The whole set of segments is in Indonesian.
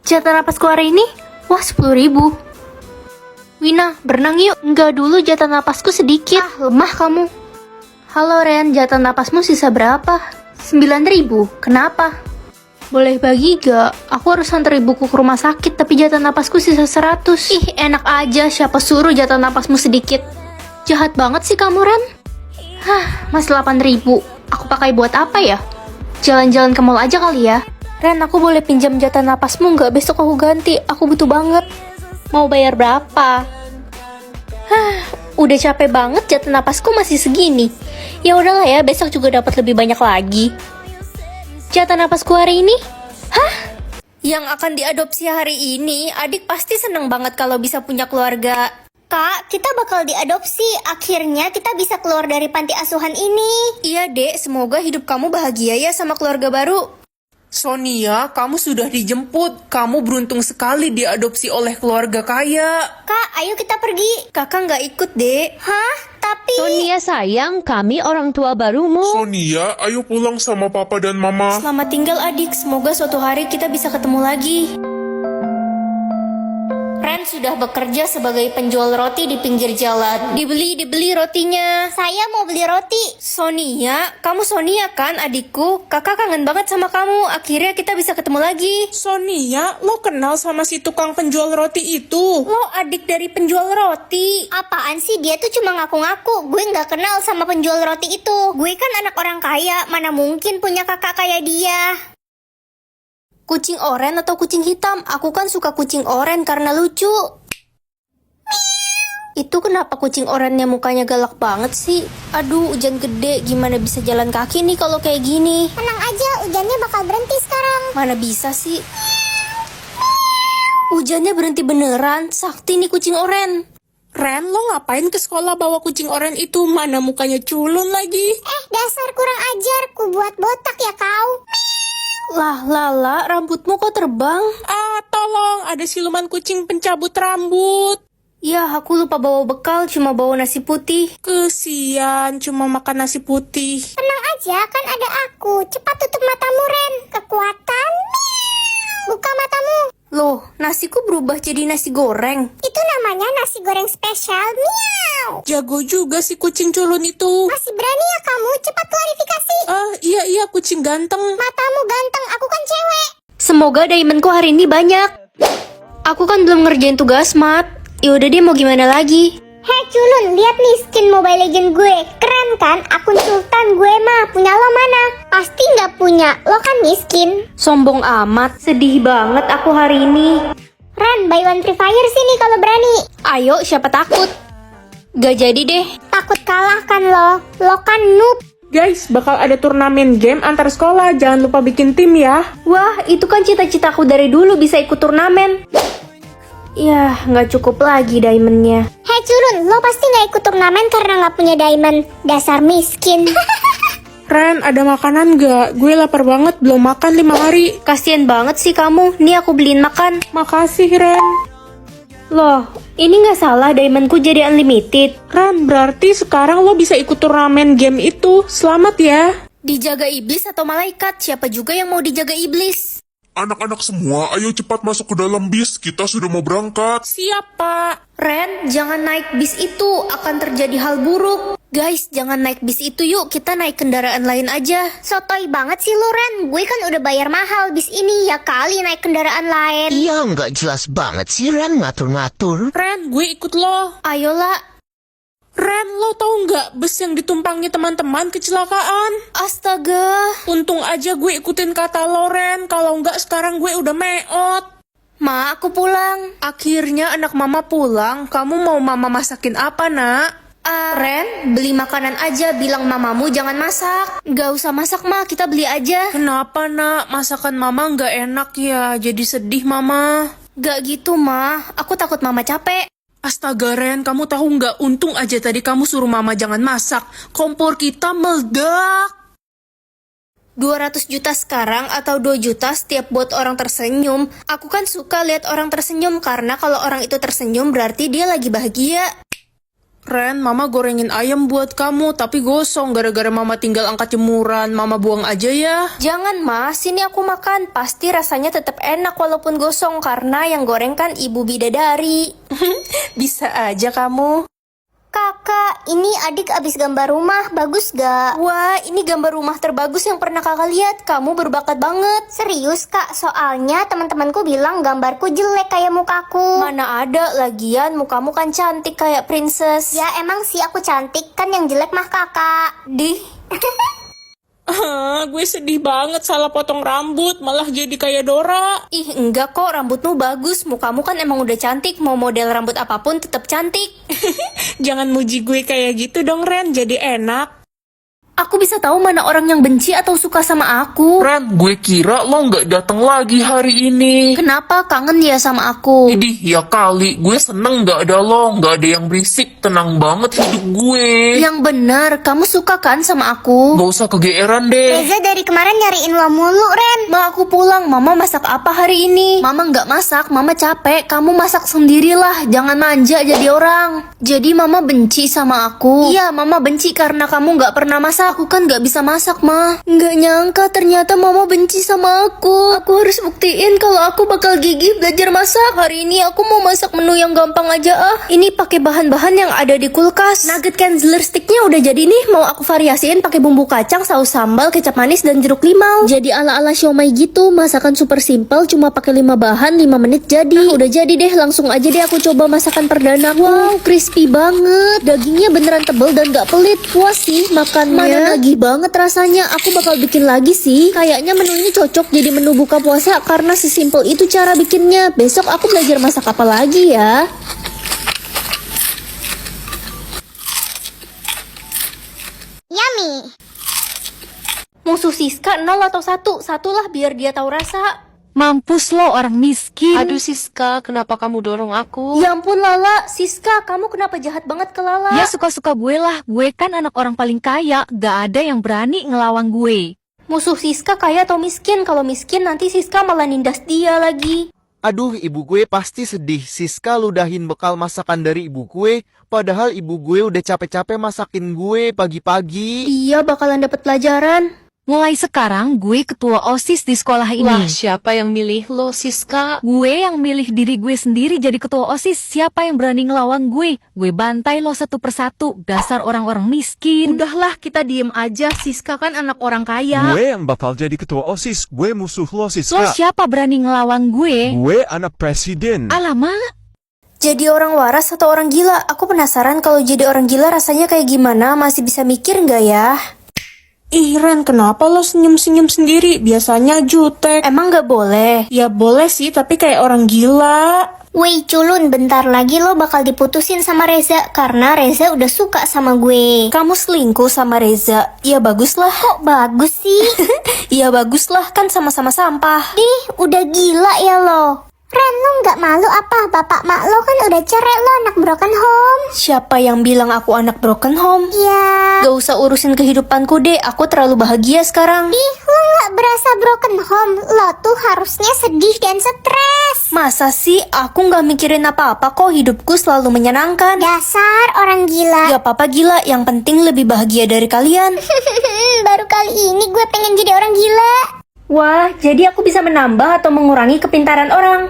Jatah napasku hari ini? Wah, 10.000. Wina, berenang yuk. Enggak dulu, jatah napasku sedikit. Lemah kamu. Halo Ren, jatah napasmu sisa berapa? 9.000. Kenapa? Boleh bagi gak? Aku harus antar ibuku ke rumah sakit, tapi jatah napasku sisa 100. Ih, enak aja, siapa suruh jatah napasmu sedikit? Jahat banget sih kamu, Ren. Hah, masih 8.000. Aku pakai buat apa ya? Jalan-jalan ke mall aja kali ya. Ren, aku boleh pinjam jatah napasmu nggak? Besok aku ganti, aku butuh banget. Mau bayar berapa? Hah, udah capek banget, jatah napasku masih segini. Ya udahlah ya, besok juga dapat lebih banyak lagi. Jatah napasku hari ini? Hah? Yang akan diadopsi hari ini, adik pasti seneng banget kalau bisa punya keluarga. Kak, kita bakal diadopsi. Akhirnya kita bisa keluar dari panti asuhan ini. Iya dek, semoga hidup kamu bahagia ya sama keluarga baru. Sonia, kamu sudah dijemput. Kamu beruntung sekali diadopsi oleh keluarga kaya. Kak, ayo kita pergi. Kakak nggak ikut dek. Hah? Tapi... Sonia sayang, kami orang tua barumu. Sonia, ayo pulang sama papa dan mama. Selamat tinggal adik, semoga suatu hari kita bisa ketemu lagi. Ren sudah bekerja sebagai penjual roti di pinggir jalan. Dibeli rotinya. Saya mau beli roti. Sonia, kamu Sonia kan adikku? Kakak kangen banget sama kamu. Akhirnya kita bisa ketemu lagi. Sonia, lo kenal sama si tukang penjual roti itu? Lo adik dari penjual roti. Apaan sih? Dia tuh cuma ngaku-ngaku. Gue nggak kenal sama penjual roti itu. Gue kan anak orang kaya. Mana mungkin punya kakak kayak dia. Kucing oren atau kucing hitam? Aku kan suka kucing oren karena lucu. Itu kenapa kucing orennya mukanya galak banget sih? Aduh, hujan gede. Gimana bisa jalan kaki nih kalau kayak gini? Tenang aja, hujannya bakal berhenti sekarang. Mana bisa sih? Hujannya berhenti beneran. Sakti nih kucing oren. Ren, lo ngapain ke sekolah bawa kucing oren itu? Mana mukanya culun lagi? Dasar kurang ajar. Ku buat botak ya kau. Lah, Lala, rambutmu kok terbang? Ah, tolong, ada siluman kucing pencabut rambut. Ya, aku lupa bawa bekal, cuma bawa nasi putih. Kesian, cuma makan nasi putih. Tenang aja, kan ada aku. Cepat tutup matamu, Ren. Kekuatan. Buka matamu. Loh, nasiku berubah jadi nasi goreng. Itu namanya nasi goreng spesial. Miau. Jago juga si kucing culun itu. Masih berani ya kamu? Cepat klarifikasi. Ah, iya, kucing ganteng. Matamu ganteng, aku kan cewek. Semoga diamondku hari ini banyak. Aku kan belum ngerjain tugas, Mat. Yaudah deh, mau gimana lagi? Hei culun, lihat nih skin Mobile Legend gue. Keren kan? Akun sultan gue mah. Punya lo mana? Pasti nggak punya. Lo kan miskin. Sombong amat, sedih banget aku hari ini. Ren, buy one free fire sini kalau berani. Ayo, siapa takut? Gak jadi deh. Takut kalah kan lo? Lo kan noob. Guys, bakal ada turnamen game antar sekolah. Jangan lupa bikin tim ya. Wah, itu kan cita-citaku dari dulu bisa ikut turnamen. Yah, nggak cukup lagi diamondnya. Hei culun, lo pasti nggak ikut turnamen karena nggak punya diamond. Dasar miskin. Ren, ada makanan gak? Gue lapar banget, belum makan 5 hari. Kasian banget sih kamu. Nih aku beliin makan. Makasih, Ren. Loh, ini nggak salah diamondku jadi unlimited. Ren, berarti sekarang lo bisa ikut turnamen game itu. Selamat ya. Dijaga iblis atau malaikat? Siapa juga yang mau dijaga iblis? Anak-anak semua, ayo cepat masuk ke dalam bis. Kita sudah mau berangkat. Siap, Pak. Ren, jangan naik bis itu. Akan terjadi hal buruk. Guys, jangan naik bis itu yuk. Kita naik kendaraan lain aja. Sotoy banget sih lo Ren. Gue kan udah bayar mahal bis ini. Ya kali naik kendaraan lain. Iya, nggak jelas banget sih Ren ngatur-ngatur. Ren, gue ikut lo. Ayolah. Ren, lo tau nggak bus yang ditumpangi teman-teman kecelakaan? Astaga. Untung aja gue ikutin kata lo, Ren. Kalau nggak sekarang gue udah meot. Ma, aku pulang. Akhirnya anak mama pulang. Kamu mau mama masakin apa, nak? Ren, beli makanan aja. Bilang mamamu jangan masak. Gak usah masak, Ma. Kita beli aja. Kenapa, nak? Masakan mama nggak enak ya? Jadi sedih, mama. Gak gitu, Ma. Aku takut mama capek. Astaga, Ren, kamu tahu nggak? Untung aja tadi kamu suruh mama jangan masak. Kompor kita meledak. 200 juta sekarang atau 2 juta setiap buat orang tersenyum. Aku kan suka lihat orang tersenyum karena kalau orang itu tersenyum berarti dia lagi bahagia. Ren, mama gorengin ayam buat kamu, tapi gosong gara-gara mama tinggal angkat jemuran. Mama buang aja ya. Jangan mas, sini aku makan. Pasti rasanya tetap enak walaupun gosong karena yang goreng kan ibu bidadari. Bisa aja kamu. Kakak, ini adik abis gambar rumah, bagus gak? Wah, ini gambar rumah terbagus yang pernah kakak lihat. Kamu berbakat banget. Serius kak, soalnya teman-temanku bilang gambarku jelek kayak mukaku. Mana ada, lagian mukamu kan cantik kayak princess. Ya emang sih aku cantik, kan yang jelek mah kakak. Dih. Gue sedih banget salah potong rambut, malah jadi kayak Dora. Ih, enggak kok, rambutmu bagus. Mukamu kan emang udah cantik. Mau model rambut apapun tetap cantik. Jangan muji gue kayak gitu dong, Ren, jadi enak. Aku bisa tahu mana orang yang benci atau suka sama aku. Ren, gue kira lo nggak datang lagi hari ini. Kenapa kangen ya sama aku? Idih, ya kali, gue seneng nggak ada lo, nggak ada yang berisik, tenang banget hidup gue. Yang benar, kamu suka kan sama aku? Gak usah kegeeran deh. Reza dari kemarin nyariin lo mulu, Ren. Ma, aku pulang. Mama masak apa hari ini? Mama nggak masak, mama capek. Kamu masak sendirilah, jangan manja jadi orang. Jadi mama benci sama aku? Iya, mama benci karena kamu nggak pernah masak. Aku kan nggak bisa masak, ma. Nggak nyangka ternyata mama benci sama aku. Aku harus buktiin kalau aku bakal gigih belajar masak. Hari ini aku mau masak menu yang gampang aja ah. Ini pakai bahan-bahan yang ada di kulkas. Nugget Kenzler sticknya udah jadi nih. Mau aku variasiin pakai bumbu kacang, saus sambal, kecap manis, dan jeruk limau. Jadi ala-ala siomay gitu. Masakan super simple, cuma pakai 5 bahan, 5 menit jadi. Udah jadi deh, langsung aja deh aku coba masakan perdana. Wow, crispy banget. Dagingnya beneran tebel dan gak pelit. Puas sih makannya. Nagih banget rasanya. Aku bakal bikin lagi sih. Kayaknya menunya cocok jadi menu buka puasa karena sesimpel itu cara bikinnya. Besok aku belajar masak apa lagi ya. Yummy. Musuh Siska 0 atau 1? Satulah biar dia tahu rasa. Mampus lo orang miskin. Aduh Siska, kenapa kamu dorong aku? Ya ampun Lala, Siska, kamu kenapa jahat banget ke Lala? Ya suka-suka gue lah. Gue kan anak orang paling kaya. Gak ada yang berani ngelawan gue. Musuh Siska kaya atau miskin? Kalau miskin nanti Siska malah nindas dia lagi. Aduh, ibu gue pasti sedih. Siska ludahin bekal masakan dari ibu gue, padahal ibu gue udah capek-capek masakin gue pagi-pagi. Dia bakalan dapat pelajaran. Mulai sekarang gue ketua OSIS di sekolah ini. Wah, siapa yang milih lo Siska? Gue yang milih diri gue sendiri jadi ketua OSIS. Siapa yang berani ngelawan gue? Gue bantai lo satu persatu. Dasar orang-orang miskin. Udahlah, kita diem aja. Siska kan anak orang kaya. Gue yang bakal jadi ketua OSIS. Gue musuh lo, Lo Siska. siapa berani ngelawan gue? Gue anak presiden. Alamak. Jadi orang waras atau orang gila? Aku penasaran kalau jadi orang gila rasanya kayak gimana. Masih bisa mikir nggak ya? Ih Ren, kenapa lo senyum-senyum sendiri? Biasanya jutek. Emang nggak boleh? Ya boleh sih, tapi kayak orang gila. Woi culun, bentar lagi lo bakal diputusin sama Reza karena Reza udah suka sama gue. Kamu selingkuh sama Reza? Ya baguslah. Kok bagus sih? Ya baguslah, kan sama-sama sampah. Ih, udah gila ya lo. Ren, lo nggak malu apa? Bapak mak lo kan udah cerai, lo anak broken home. Siapa yang bilang aku anak broken home? Iya. Gak usah urusin kehidupanku deh, aku terlalu bahagia sekarang. Ih, lo nggak berasa broken home. Lo tuh harusnya sedih dan stres. Masa sih? Aku gak mikirin apa-apa kok, hidupku selalu menyenangkan. Dasar orang gila. Gak apa-apa gila, yang penting lebih bahagia dari kalian. Baru kali ini gue pengen jadi orang gila. Wah, jadi aku bisa menambah atau mengurangi kepintaran orang.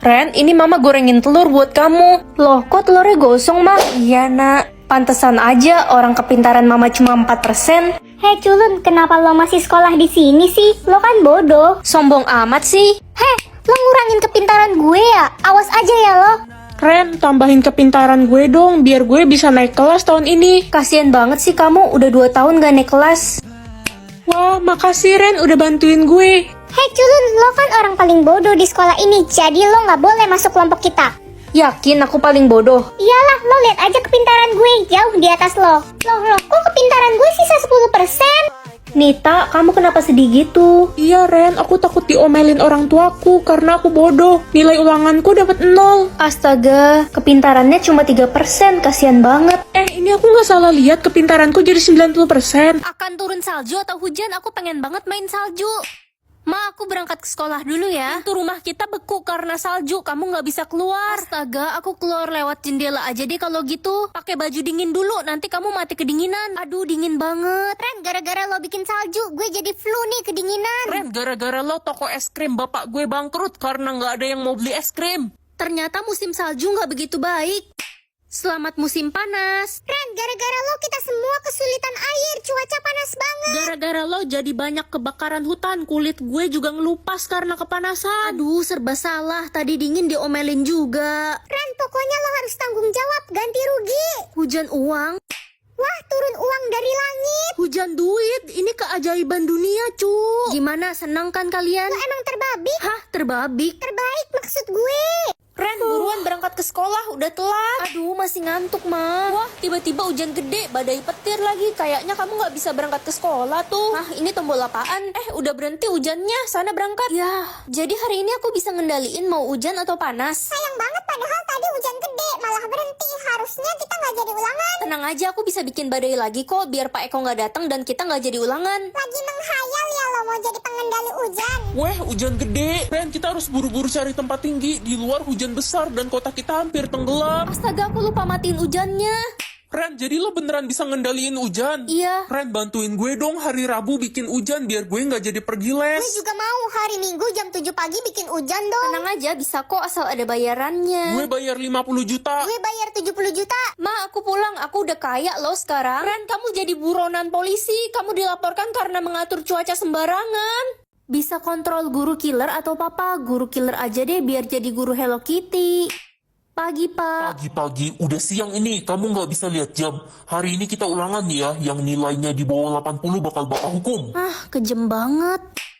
Ren, ini mama gorengin telur buat kamu. Loh, kok telurnya gosong, Ma? Iya, Nak. Pantesan aja orang kepintaran mama cuma 4%. Hei culun, kenapa lo masih sekolah di sini sih? Lo kan bodoh. Sombong amat sih. Heh, lo ngurangin kepintaran gue ya? Awas aja ya lo. Ren, tambahin kepintaran gue dong, biar gue bisa naik kelas tahun ini. Kasian banget sih kamu, udah 2 tahun gak naik kelas. Wah, makasih Ren udah bantuin gue. Hei culun, lo kan orang paling bodoh di sekolah ini, jadi lo gak boleh masuk kelompok kita. Yakin aku paling bodoh? Iyalah, lo lihat aja kepintaran gue, jauh di atas lo. Loh, kok kepintaran gue sisa 10%? Nita, kamu kenapa sedih gitu? Iya Ren, aku takut diomelin orang tuaku karena aku bodoh. Nilai ulanganku dapat 0. Astaga, kepintarannya cuma 3%, kasihan banget. Ini aku nggak salah lihat kepintaranku jadi 90%. Akan turun salju atau hujan, aku pengen banget main salju. Ma, aku berangkat ke sekolah dulu ya. Pintu rumah kita beku karena salju, kamu nggak bisa keluar. Astaga, aku keluar lewat jendela aja deh kalau gitu. Pakai baju dingin dulu, nanti kamu mati kedinginan. Aduh, dingin banget. Ren, gara-gara lo bikin salju, gue jadi flu nih kedinginan. Ren, gara-gara lo toko es krim bapak gue bangkrut karena nggak ada yang mau beli es krim. Ternyata musim salju nggak begitu baik. Selamat musim panas. Ren, gara-gara lo kita semua kesulitan air, cuaca panas banget. Gara-gara lo jadi banyak kebakaran hutan, kulit gue juga ngelupas karena kepanasan. Aduh, serba salah. Tadi dingin diomelin juga. Ren, pokoknya lo harus tanggung jawab, ganti rugi. Hujan uang. Wah, turun uang dari langit. Hujan duit. Ini keajaiban dunia, cu. Gimana, senang kan kalian? Lo emang terbabik? Hah, terbabik? Terbaik maksud gue. Ren, buruan berangkat ke sekolah, udah telat. Aduh, masih ngantuk, Ma. Wah, tiba-tiba hujan gede, badai petir lagi. Kayaknya kamu nggak bisa berangkat ke sekolah tuh. Ah, ini tombol apaan? Udah berhenti hujannya, sana berangkat. Ya, jadi hari ini aku bisa ngendaliin mau hujan atau panas. Sayang banget padahal tadi hujan gede, malah berhenti. Harusnya kita nggak jadi ulangan. Tenang aja, aku bisa bikin badai lagi kok, biar Pak Eko nggak datang dan kita nggak jadi ulangan. Lagi menghayal ya lo mau jadi pengendali hujan. Weh, hujan gede. Ren, kita harus buru-buru cari tempat tinggi. Di luar hujan besar dan kota kita hampir tenggelam. Astaga, aku lupa matiin hujannya. Ren, jadi lo beneran bisa ngendaliin hujan? Iya. Ren, bantuin gue dong hari Rabu bikin hujan biar gue nggak jadi pergi les. Gue juga mau hari Minggu jam 7 pagi bikin hujan dong. Tenang aja, bisa kok asal ada bayarannya. Gue bayar 50 juta. Gue bayar 70 juta. Ma, aku pulang. Aku udah kaya loh sekarang. Ren, kamu jadi buronan polisi. Kamu dilaporkan karena mengatur cuaca sembarangan. Bisa kontrol guru killer atau papa. Guru killer aja deh biar jadi guru Hello Kitty. Pagi, Pak. Pagi-pagi, udah siang ini, kamu nggak bisa lihat jam. Hari ini kita ulangan ya, yang nilainya di bawah 80 bakal bapak hukum. Ah, kejem banget.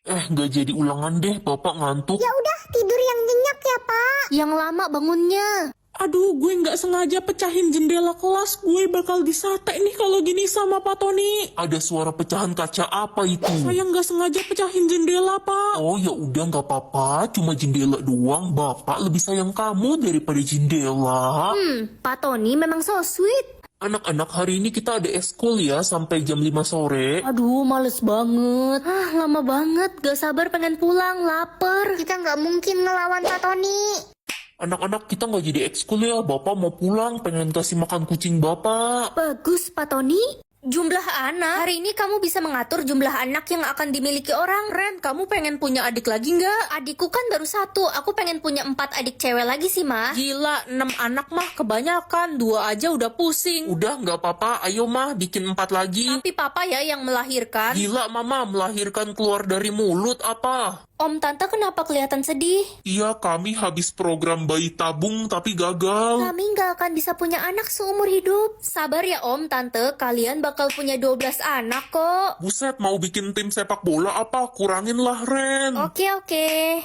Nggak jadi ulangan deh, bapak ngantuk. Ya udah, tidur yang nyenyak ya, Pak. Yang lama bangunnya. Aduh, gue nggak sengaja pecahin jendela kelas. Gue bakal disate nih kalau gini sama Pak Tony. Ada suara pecahan kaca apa itu? Saya nggak sengaja pecahin jendela, Pak. Oh ya udah nggak apa-apa, cuma jendela doang. Bapak lebih sayang kamu daripada jendela. Pak Tony memang so sweet. Anak-anak, hari ini kita ada eskul ya sampai jam 5 sore. Aduh, males banget. Ah, lama banget. Gak sabar pengen pulang, lapar. Kita nggak mungkin ngelawan Pak Tony. Anak-anak, kita nggak jadi ekskul ya. Bapak mau pulang, pengen kasih makan kucing bapak. Bagus, Pak Tony. Jumlah anak. Hari ini kamu bisa mengatur jumlah anak yang akan dimiliki orang. Ren, kamu pengen punya adik lagi nggak? Adikku kan baru 1. Aku pengen punya 4 adik cewek lagi sih, Ma. Gila, 6 anak mah kebanyakan. 2 aja udah pusing. Udah nggak apa-apa, ayo mah bikin 4 lagi. Tapi papa ya yang melahirkan. Gila mama, melahirkan keluar dari mulut apa? Om, Tante kenapa kelihatan sedih? Iya, kami habis program bayi tabung tapi gagal. Kami nggak akan bisa punya anak seumur hidup. Sabar ya Om, Tante. Kalian bakal punya 12 anak kok. Buset, mau bikin tim sepak bola apa? Kurangin lah, Ren. Oke.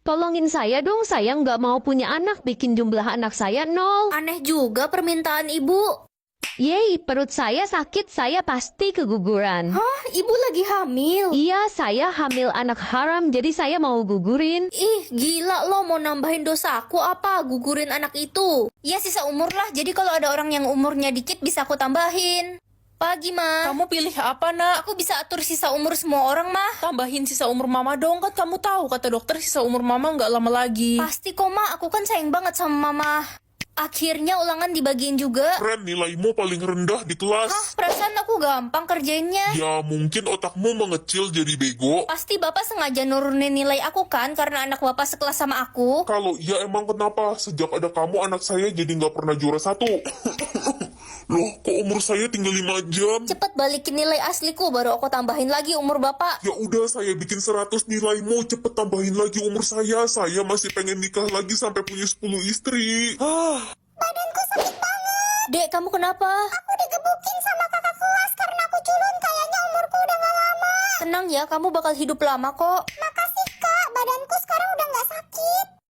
Tolongin saya dong, saya nggak mau punya anak, bikin jumlah anak saya 0. Aneh juga permintaan ibu. Yeay, perut saya sakit, saya pasti keguguran. Hah, ibu lagi hamil? Iya, saya hamil anak haram, jadi saya mau gugurin. Ih, gila lo mau nambahin dosa aku apa? Gugurin anak itu. Ya sisa umur lah, jadi kalau ada orang yang umurnya dikit bisa aku tambahin. Pagi, Ma. Kamu pilih apa, nak? Aku bisa atur sisa umur semua orang, Ma. Tambahin sisa umur mama dong, kan kamu tahu kata dokter sisa umur mama nggak lama lagi. Pasti kok, Ma. Aku kan sayang banget sama Mama. Akhirnya ulangan dibagiin juga. Ren, nilaimu paling rendah di kelas. Hah, perasaan aku gampang kerjainnya. Ya, mungkin otakmu mengecil jadi bego. Pasti Bapak sengaja nurunin nilai aku kan, karena anak Bapak sekelas sama aku. Kalau iya emang kenapa? Sejak ada kamu, anak saya jadi nggak pernah juara 1. Loh, kok umur saya tinggal 5 jam? Cepet balikin nilai asliku, baru aku tambahin lagi umur Bapak. Ya udah, saya bikin 100 nilaimu, cepet tambahin lagi umur saya. Saya masih pengen nikah lagi sampai punya 10 istri. Badanku sakit banget. Dek, kamu kenapa? Aku digebukin sama kakak kelas karena aku culun. Kayaknya umurku udah gak lama. Tenang ya, kamu bakal hidup lama kok.